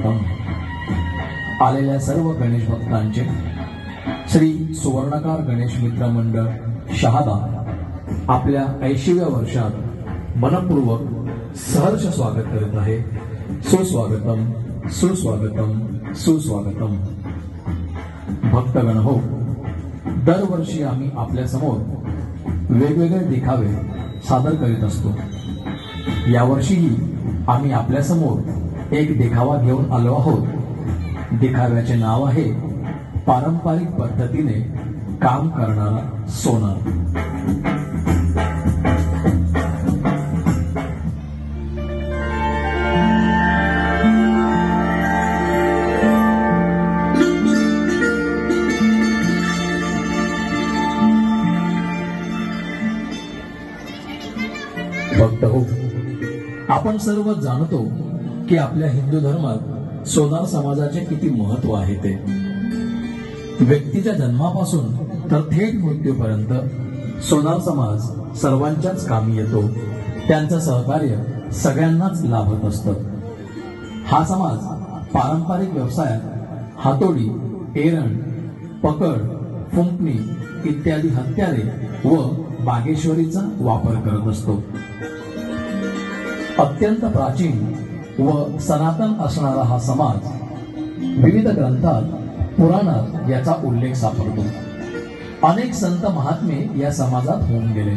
स्वागतम. आलेल्या सर्व गणेश भक्तांचे श्री सुवर्णकार गणेश मित्र मंडळ शहादा आपल्या 80व्या वर्षात मनपूर्वक सहर्ष स्वागत करीत आहे. सुस्वागतम, सुस्वागतम, सुस्वागतम. भक्तगण हो, दरवर्षी आम्ही आपल्या समोर वेगवेगळे देखावे सादर करीत असतो. यावर्षीही आम्ही आपल्या समोर एक देखावा घेऊन आलो आहोत. देखाव्याचे नाव आहे पारंपरिक पद्धतीने काम करणारा सोनार. भक्त हो, आपण सर्व जाणतो की आपल्या हिंदू धर्मात सोनार समाजाचे किती महत्व आहे. ते व्यक्तीच्या जन्मापासून तर थेट मृत्यूपर्यंत सोनार समाज सर्वांच्याच कामी येतो. त्यांचं सहकार्य सगळ्यांनाच लाभत असतं. हा समाज पारंपरिक व्यवसायात हातोडी, एरण, पकड, फुंकणी इत्यादी हत्यारे व बागेश्वरीचा वापर करत असतो. अत्यंत प्राचीन व सनातन असणारा हा समाज विविध ग्रंथात, पुराणात याचा उल्लेख सापडतो. अनेक संत महात्मे या समाजात होऊन गेले.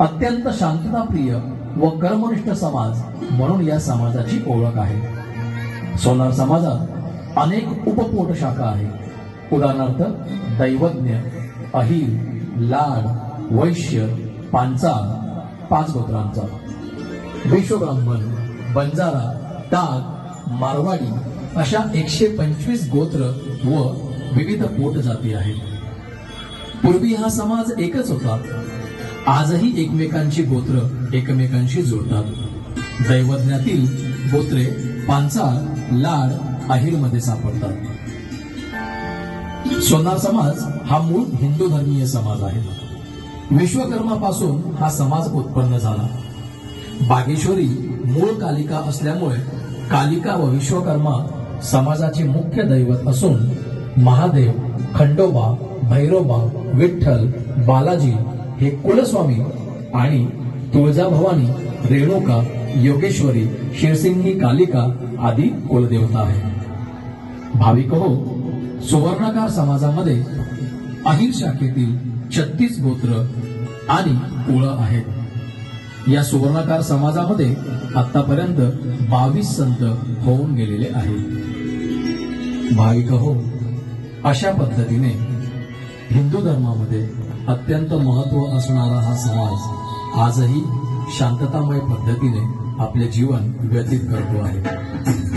अत्यंत शांतताप्रिय व कर्मनिष्ठ समाज म्हणून या समाजाची ओळख आहे. सोनार समाजात अनेक उपपोट शाखा आहेत. उदाहरणार्थ दैवज्ञ, अहिर, लाड, वैश्य, पांचाळ 5 गोत्रांचा, विश्वब्राह्मण, बंजारा, टाक, मारवाडी अशा 125 गोत्र व विविध पोट जाती आहेत. पूर्वी हा समाज एकच होता. आजही एकमेकांची गोत्र एकमेकांशी जोडतात. दैवज्ञातील गोत्रे पांचाळ, लाड, अहिर मध्ये सापडतात. सोनार समाज हा मूळ हिंदू धर्मीय समाज आहे. विश्वकर्मापासून हा समाज उत्पन्न झाला. बागेश्वरी मूळ कालिका असल्यामुळे कालिका व विश्वकर्मा समाजाचे मुख्य दैवत असून महादेव, खंडोबा, भैरोबा, विठ्ठल, बालाजी हे कुलस्वामी आणि तुळजाभवानी, रेणुका, योगेश्वरी, शिरसिंगी कालिका आदी कुलदेवता आहेत. भाविक हो, सुवर्णकार समाजामध्ये अहिर शाखेतील 36 गोत्र आणि कुळ आहेत. या सुवर्णकार समाजामध्ये आतापर्यंत 22 संत होऊन गेलेले आहेत. भाविक हो, अशा पद्धतीने हिंदू धर्मामध्ये अत्यंत महत्व असणारा हा समाज आजही शांततामय पद्धतीने आपले जीवन व्यतीत करतो आहे.